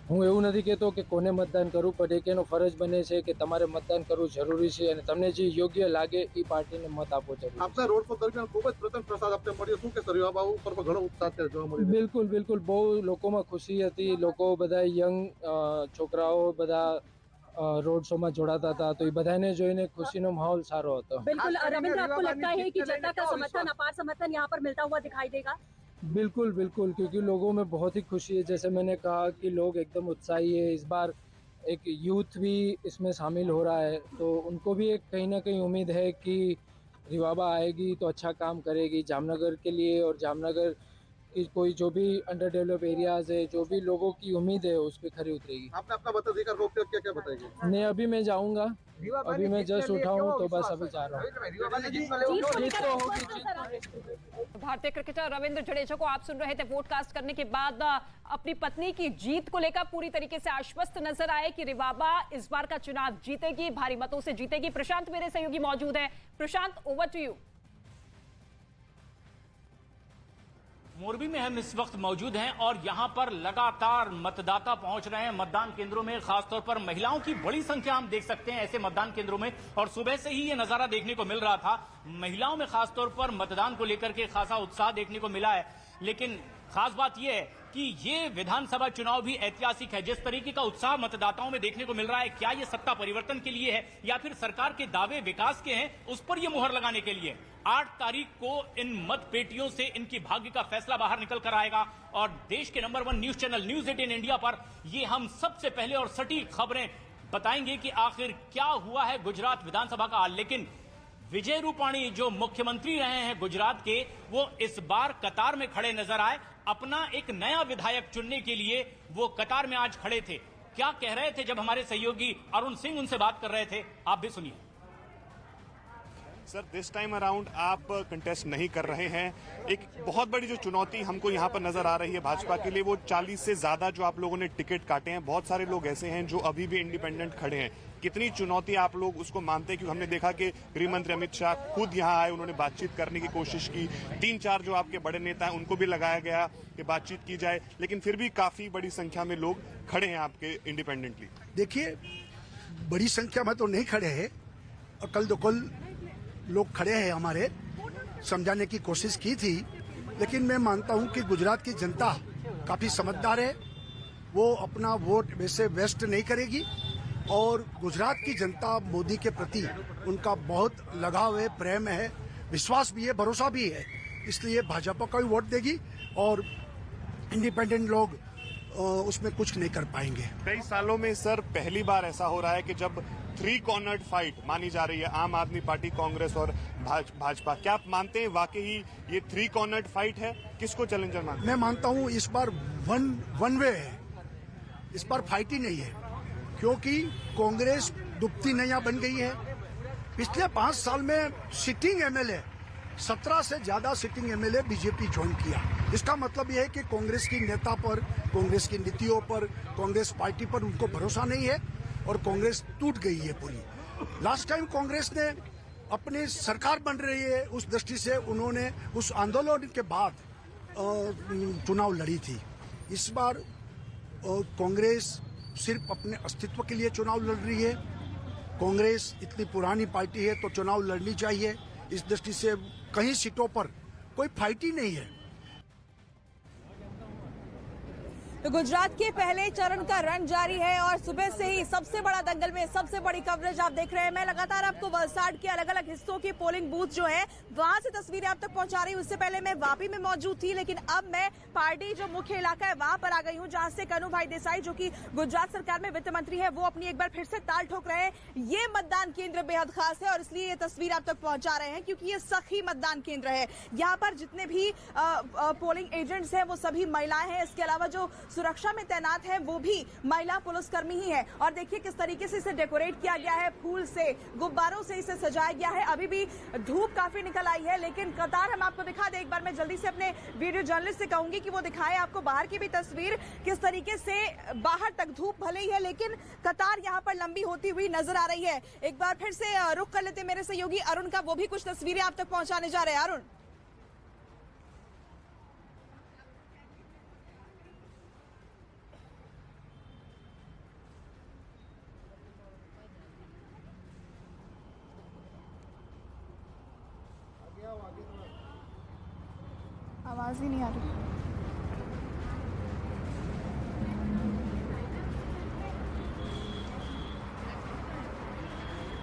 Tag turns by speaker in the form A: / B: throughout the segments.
A: હું એવું નથી કહેતો કે કોને મતદાન કરવું, પણ એક એનો ફરજ બને છે કે તમારે મતદાન કરવું જરૂરી છે અને તમને જે યોગ્ય લાગે એ પાર્ટીને મત આપવો જરૂરી છે.
B: આપના રોડ શો દરમિયાન ખૂબ જ પ્રચંડ પ્રસાદ આપને મળ્યો, શું કે રીવાબા ઉપર ઘણો ઉત્સાહ જોવા મળ્યો?
A: બિલકુલ બિલકુલ, બહુ લોકોમાં ખુશી હતી. લોકો બધા યંગ છોકરાઓ બધા रोड शो में जोड़ाता था, तो ये बधाने जोईने खुशीनो माहौल सारो હતો।
C: बिल्कुल रविंद्र, आपको लगता है कि जनता का समर्थन, अपार समर्थन यहाँ पर मिलता हुआ दिखाई देगा?
A: बिल्कुल बिल्कुल, क्योंकि लोगों में बहुत ही खुशी है। जैसे मैंने कहा कि लोग एकदम उत्साही है। इस बार एक यूथ भी इसमें शामिल हो रहा है, तो उनको भी एक कहीं ना कहीं उम्मीद है कि रिवाबा आएगी तो अच्छा काम करेगी जामनगर के लिए, और जामनगर की कोई जो भी अंडर डेवलप एरियाज है, जो भी लोगों की उम्मीद है उस पर खरी उतरेगी।
B: आपने अपना मताधिकार को क्या क्या बताएंगे?
A: नहीं, अभी मैं जाऊंगा, अभी मैं जस्ट उठा हूँ, तो बस अभी जा रहा हूँ।
C: भारतीय क्रिकेटर रविंद्र जडेजा को आप सुन रहे थे। वोटकास्ट करने के बाद अपनी पत्नी की जीत को लेकर पूरी तरीके से आश्वस्त नजर आए कि रिवाबा इस बार का चुनाव जीतेगी, भारी मतों से जीतेगी। प्रशांत मेरे सहयोगी मौजूद है। प्रशांत, ओवर टू यू।
D: मोरबी में हम इस वक्त मौजूद हैं और यहां पर लगातार मतदाता पहुंच रहे हैं मतदान केंद्रों में। खासतौर पर महिलाओं की बड़ी संख्या हम देख सकते हैं ऐसे मतदान केंद्रों में, और सुबह से ही ये नजारा देखने को मिल रहा था। महिलाओं में खासतौर पर मतदान को लेकर के खासा उत्साह देखने को मिला है। लेकिन खास बात यह है कि ये विधानसभा चुनाव भी ऐतिहासिक है। जिस तरीके का उत्साह मतदाताओं में देखने को मिल रहा है, क्या ये सत्ता परिवर्तन के लिए है या फिर सरकार के दावे विकास के हैं, उस पर ये मुहर लगाने के लिए 8 तारीख को इन मत पेटियों से इनकी भाग्य का फैसला बाहर निकल कर आएगा। और देश के number 1 news channel news 18 India पर ये हम सबसे पहले और सटीक खबरें बताएंगे कि आखिर क्या हुआ है गुजरात विधानसभा का हाल। लेकिन विजय रूपाणी जो मुख्यमंत्री रहे हैं गुजरात के, वो इस बार कतार में खड़े नजर आए। अपना एक नया विधायक चुनने के लिए वो कतार में आज खड़े थे। क्या कह रहे थे जब हमारे सहयोगी अरुण सिंह उनसे बात कर रहे थे, आप भी सुनिए।
E: सर, दिस टाइम अराउंड आप कंटेस्ट नहीं कर रहे हैं। एक बहुत बड़ी जो चुनौती हमको यहाँ पर नजर आ रही है भाजपा के लिए, वो 40 से ज्यादा जो आप लोगों ने टिकट काटे हैं। बहुत सारे लोग ऐसे हैं जो अभी भी इंडिपेंडेंट खड़े हैं। कितनी चुनौती आप लोग उसको मानते हैं? क्योंकि हमने देखा कि गृह मंत्री अमित शाह खुद यहाँ आए, उन्होंने बातचीत करने की कोशिश की। 3-4 जो आपके बड़े नेता हैं उनको भी लगाया गया कि बातचीत की जाए, लेकिन फिर भी काफी बड़ी संख्या में लोग खड़े हैं आपके इंडिपेंडेंटली।
F: देखिए, बड़ी संख्या में तो नहीं खड़े हैं, अकल दोकल लोग खड़े हैं। हमारे समझाने की कोशिश की थी, लेकिन मैं मानता हूं कि गुजरात की जनता काफी समझदार है। वो अपना वोट वैसे वेस्ट नहीं करेगी, और गुजरात की जनता मोदी के प्रति उनका बहुत लगाव है, प्रेम है, विश्वास भी है, भरोसा भी है। इसलिए भाजपा का भी वोट देगी, और इंडिपेंडेंट लोग उसमें कुछ नहीं कर पाएंगे।
E: कई सालों में सर पहली बार ऐसा हो रहा है कि जब 3 कॉर्नर्ड फाइट मानी जा रही है, आम आदमी पार्टी, कांग्रेस और भाजपा। क्या आप मानते हैं वाकई ये 3 कॉर्नर्ड फाइट है? किसको चैलेंजर मानते हैं?
F: मैं मानता हूं इस बार वन वे है, इस बार फाइट ही नहीं है, क्योंकि कांग्रेस डूबती नैया बन गई है। पिछले 5 साल में सिटिंग एमएलए 17 से ज्यादा सिटिंग एमएलए बीजेपी ज्वाइन किया। इसका मतलब यह है कि कांग्रेस की नेता पर, कांग्रेस की नीतियों पर, कांग्रेस पार्टी पर उनको भरोसा नहीं है, और कांग्रेस टूट गई है पूरी। लास्ट टाइम कांग्रेस ने अपनी सरकार बन रही है, उस दृष्टि से उन्होंने उस आंदोलन के बाद चुनाव लड़ी थी। इस बार कांग्रेस सिर्फ अपने अस्तित्व के लिए चुनाव लड़ रही है। कांग्रेस इतनी पुरानी पार्टी है तो चुनाव लड़नी चाहिए। इस दृष्टि से कहीं सीटों पर कोई फाइट ही नहीं है।
G: तो गुजरात के पहले चरण का रन जारी है, और सुबह से ही सबसे बड़ा दंगल में सबसे बड़ी कवरेज आप देख रहे हैं। मैं लगातार आपको वलसाड के अलग अलग हिस्सों की पोलिंग बूथ जो है वहां से तस्वीरें आप तक पहुंचा रही हूं। उससे पहले मैं वापी में मौजूद थी, लेकिन अब मैं पार्टी जो मुख्य इलाका है वहां पर आ गई हूं, जहां से कन्हू भाई देसाई जो कि गुजरात सरकार में वित्त मंत्री है, वो अपनी एक बार फिर से ताल ठोक रहे हैं। ये मतदान केंद्र बेहद खास है, और इसलिए ये तस्वीर आप तक पहुंचा रहे हैं, क्योंकि ये सखी मतदान केंद्र है। यहाँ पर जितने भी पोलिंग एजेंट्स हैं वो सभी महिलाएं हैं। इसके अलावा जो सुरक्षा में तैनात है वो भी महिला पुलिसकर्मी ही है। और देखिए किस तरीके से इसे डेकोरेट किया गया है, फूल से, गुब्बारों से इसे सजाया गया है। अभी भी धूप काफी निकल आई है, लेकिन कतार हम आपको दिखा दें एक बार। मैं जल्दी से अपने वीडियो जर्नलिस्ट से कहूंगी कि वो दिखाए आपको बाहर की भी तस्वीर, किस तरीके से बाहर तक धूप भले ही है लेकिन कतार यहाँ पर लंबी होती हुई नजर आ रही है। एक बार फिर से रुख कर लेते मेरे सहयोगी अरुण का, वो भी कुछ तस्वीरें आप तक पहुंचाने जा रहे हैं। अरुण, आवाज ही नहीं आ रही।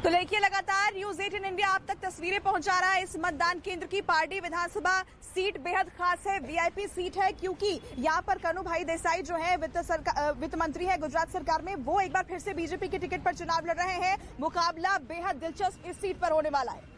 G: तो देखिए लगातार न्यूज 18 इंडिया आप तक तस्वीरें पहुंचा रहा है इस मतदान केंद्र की। पार्टी विधानसभा सीट बेहद खास है, वीआईपी सीट है, क्योंकि यहां पर कन्हूभाई देसाई जो है वित्त मंत्री है गुजरात सरकार में, वो एक बार फिर से बीजेपी के टिकट पर चुनाव लड़ रहे हैं। मुकाबला बेहद दिलचस्प इस सीट पर होने वाला है।